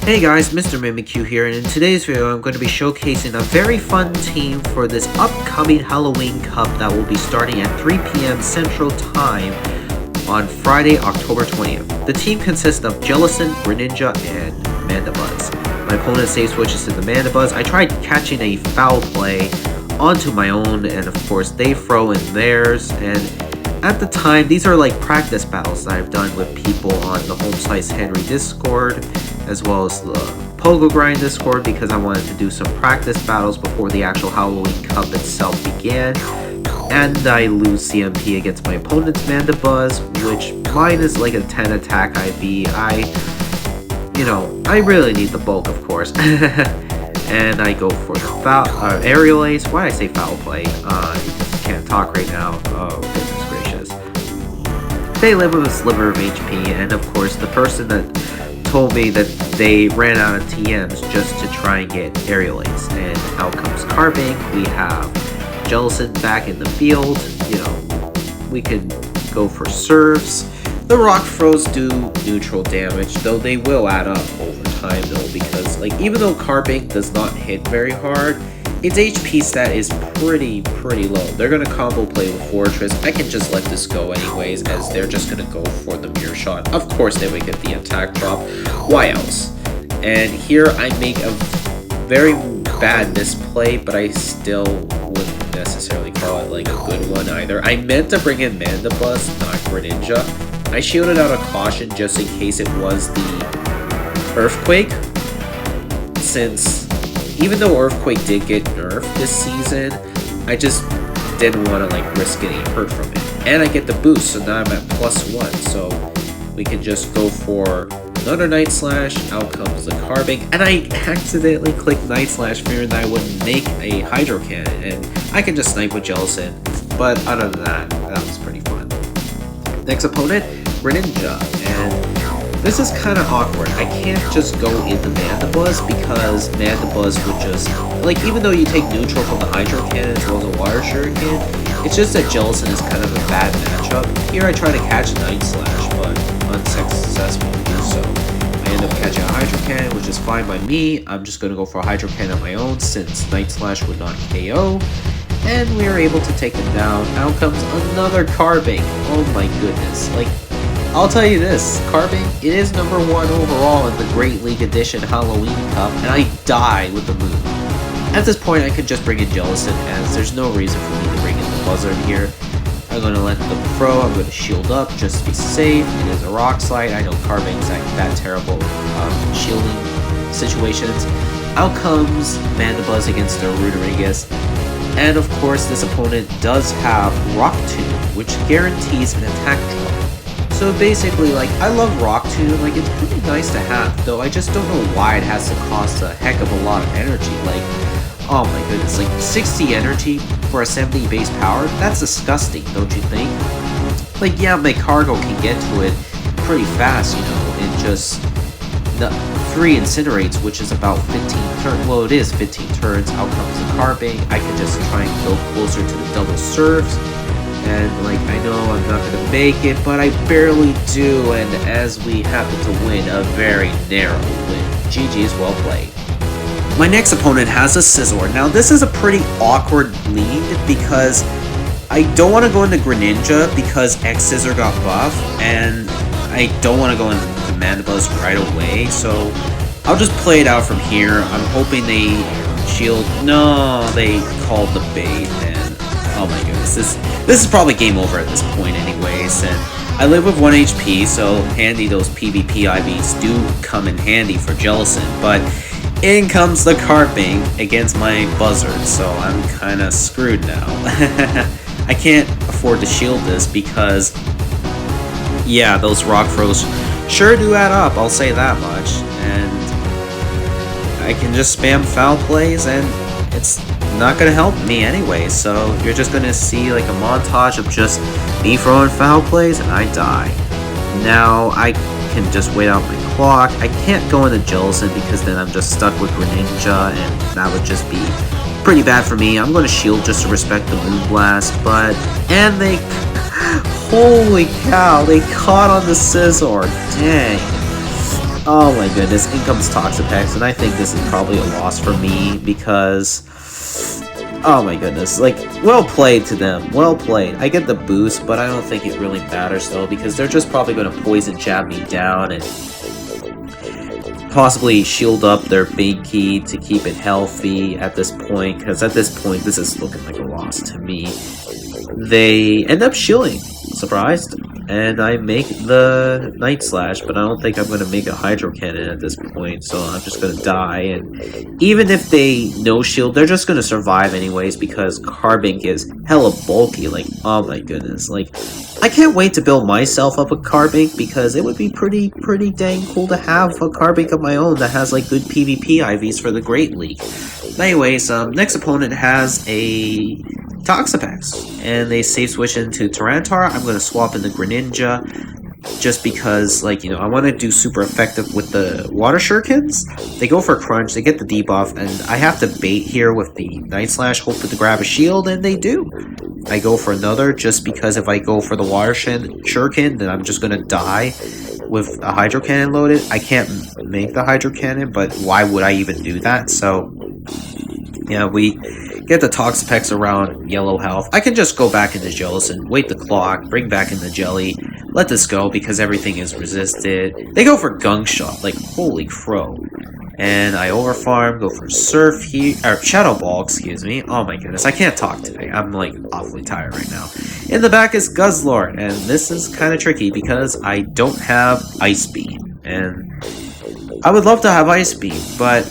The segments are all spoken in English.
Hey guys, Mr. Mimikyu here, and in today's video I'm going to be showcasing a very fun team for this upcoming Halloween Cup that will be starting at 3 p.m. Central Time on Friday, October 20th. The team consists of Jellicent, Greninja, and Mandibuzz. My opponent safe switches to the Mandibuzz. I tried catching a foul play onto my own, and of course they throw in theirs, and at the time, these are like practice battles that I've done with people on the Home Slice Henry Discord, as well as the Pogo Grind Discord, because I wanted to do some practice battles before the actual Halloween Cup itself began. And I lose CMP against my opponent's Mandibuzz, which mine is like a 10 attack IV. I really need the bulk, of course. And I go for the aerial ace. Why did I say foul play? I can't talk right now. Oh, goodness gracious. They live with a sliver of HP, and of course the person that told me that they ran out of TMs just to try and get aerial ace. And out comes Carbink. We have Jellicent back in the field. We could go for serves. The rock throws do neutral damage, though they will add up over time though, because even though Carbink does not hit very hard, its HP stat is pretty low. They're gonna combo play with Fortress. I can just let this go anyways, as they're just gonna go for the mirror shot. Of course they would get the attack drop. Why else? And here I make a very bad misplay, but I still wouldn't necessarily call it like a good one either. I meant to bring in Mandibuzz, not Greninja. I shielded out a caution just in case it was the Earthquake, since even though Earthquake did get nerfed this season, I just didn't want to risk getting hurt from it. And I get the boost, so now I'm at +1, so we can just go for another Night Slash. Out comes the Carbink, and I accidentally clicked Night Slash fearing that I would make a Hydro Cannon, and I can just snipe with Jellicent. But other than that, that was pretty fun. Next opponent, Greninja, and this is kind of awkward. I can't just go into Mandibuzz because Mandibuzz would just, even though you take neutral from the Hydro Cannon as well as a Water Shuriken, it's just that Jellicent is kind of a bad matchup. Here I try to catch Night Slash, but unsuccessful to do so. I end up catching a Hydro Cannon, which is fine by me. I'm just going to go for a Hydro Cannon on my own since Night Slash would not KO. And we are able to take him down. Out comes another Carbink. Oh my goodness. I'll tell you this, Carbink, it is number 1 overall in the Great League Edition Halloween Cup, and I died with the move. At this point, I could just bring in Jellicent, as there's no reason for me to bring in the Buzzard here. I'm going to let them throw, I'm going to shield up just to be safe. It is a Rock Slide. I know Carbink's that terrible shielding situations. Out comes Mandibuzz against the Rodriguez. And of course, this opponent does have Rock Tomb, which guarantees an attack drop. So basically, I love Rock Tomb, it's pretty nice to have, though I just don't know why it has to cost a heck of a lot of energy. Oh my goodness, 60 energy for a 70 base power? That's disgusting, don't you think? Yeah, my cargo can get to it pretty fast, in just the 3 incinerates, which is about 15 turns. Well, it is 15 turns. Out comes the Carbink. I can just try and go closer to the double serves. And I know I'm not going to make it, but I barely do. And as we happen to win a very narrow win. GG's, well played. My next opponent has a Scizor. Now, this is a pretty awkward lead because I don't want to go into Greninja because X-Scissor got buffed, and I don't want to go into Mandibuzz right away, so I'll just play it out from here. I'm hoping they shield. No, they called the bait, and oh my goodness, this is probably game over at this point anyways, and I live with 1 HP, so handy those PvP IVs do come in handy for Jellicent, but in comes the Carbink against my Buzzard, so I'm kinda screwed now. I can't afford to shield this because, yeah, those rock throws sure do add up, I'll say that much, and I can just spam foul plays and it's not going to help me anyway, so you're just going to see a montage of just me throwing foul plays and I die. Now I can just wait out my clock. I can't go into Jellicent because then I'm just stuck with Greninja and that would just be pretty bad for me. I'm going to shield just to respect the Moonblast, and they Holy cow, they caught on the Scizor. Dang. Oh my goodness, in comes Toxapex, and I think this is probably a loss for me because... Oh my goodness, like, well played to them, well played. I get the boost, but I don't think it really matters though, because they're just probably going to poison jab me down and possibly shield up their big key to keep it healthy at this point, because at this point this is looking like a loss to me. They end up shielding, surprised, and I make the Night Slash, but I don't think I'm going to make a Hydro Cannon at this point, so I'm just going to die, and even if they no shield, they're just going to survive anyways, because Carbink is hella bulky, like, oh my goodness, like, I can't wait to build myself up a Carbink, because it would be pretty dang cool to have a Carbink of my own that has, like, good PvP IVs for the Great League. But anyways, next opponent has a Toxapex, and they safe switch into Tyranitar. I'm going to swap in the Greninja, just because, like, you know, I want to do super effective with the Water Shurikens. They go for Crunch, they get the debuff, and I have to bait here with the Night Slash, hoping to grab a shield, and they do. I go for another, just because if I go for the Water Shuriken, then I'm just going to die with a Hydro Cannon loaded. I can't make the Hydro Cannon, but why would I even do that? So, yeah, we get the Toxapex around yellow health. I can just go back into Jellicent, wait the clock, bring back in the Jelly, let this go because everything is resisted. They go for Gunk Shot, like, holy crow. And I overfarm, go for Surf here, or Shadow Ball, excuse me. Oh my goodness, I can't talk today. I'm, like, awfully tired right now. In the back is Guzzlord, and this is kind of tricky because I don't have Ice Beam. And I would love to have Ice Beam, but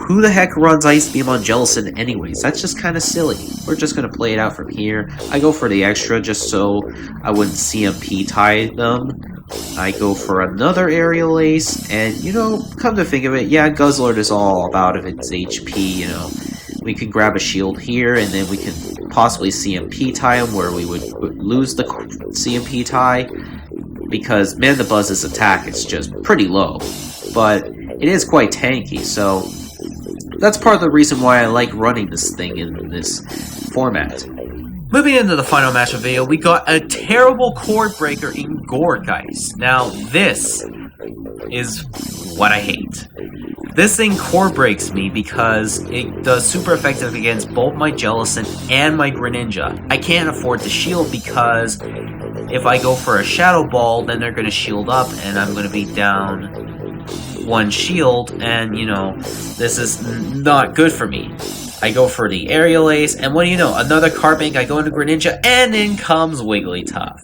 who the heck runs Ice Beam on Jellicent anyways? That's just kind of silly. We're just going to play it out from here. I go for the extra just so I wouldn't CMP tie them. I go for another Aerial Ace, and, you know, come to think of it, yeah, Guzzlord is all about if it's HP, you know. We can grab a shield here, and then we can possibly CMP tie him, where we would lose the CMP tie, because Man the Buzz's attack is just pretty low. But it is quite tanky, so that's part of the reason why I like running this thing in this format. Moving into the final match of the video, we got a terrible Cord Breaker in Gourgeist. Now, this is what I hate. This thing core breaks me because it does super effective against both my Jellicent and my Greninja. I can't afford to shield because if I go for a Shadow Ball, then they're going to shield up and I'm going to be down one shield, and, you know, this is not good for me. I go for the Aerial Ace, and what do you know, another Carbink, I go into Greninja, and in comes Wigglytuff.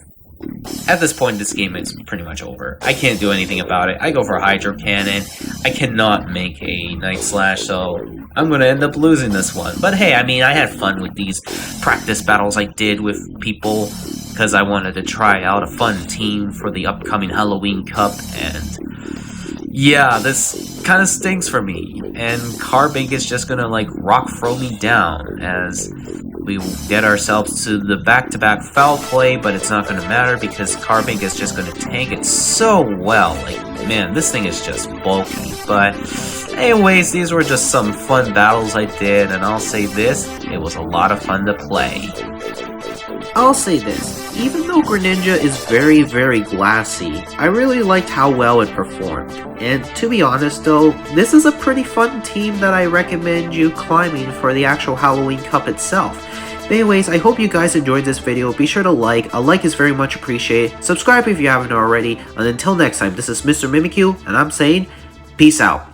At this point, this game is pretty much over. I can't do anything about it. I go for a Hydro Cannon. I cannot make a Night Slash, so I'm going to end up losing this one. But hey, I mean, I had fun with these practice battles I did with people because I wanted to try out a fun team for the upcoming Halloween Cup, and yeah, this kind of stinks for me, and Carbink is just gonna, like, rock throw me down as we get ourselves to the back-to-back foul play, but it's not gonna matter because Carbink is just gonna tank it so well. Like, man, this thing is just bulky. But anyways, these were just some fun battles I did, and I'll say this, it was a lot of fun to play. I'll say this, even though Greninja is very glassy, I really liked how well it performed. And to be honest though, this is a pretty fun team that I recommend you climbing for the actual Halloween Cup itself. But anyways, I hope you guys enjoyed this video. Be sure to like, a like is very much appreciated. Subscribe if you haven't already, and until next time, this is Mr. Mimikyu, and I'm saying, peace out.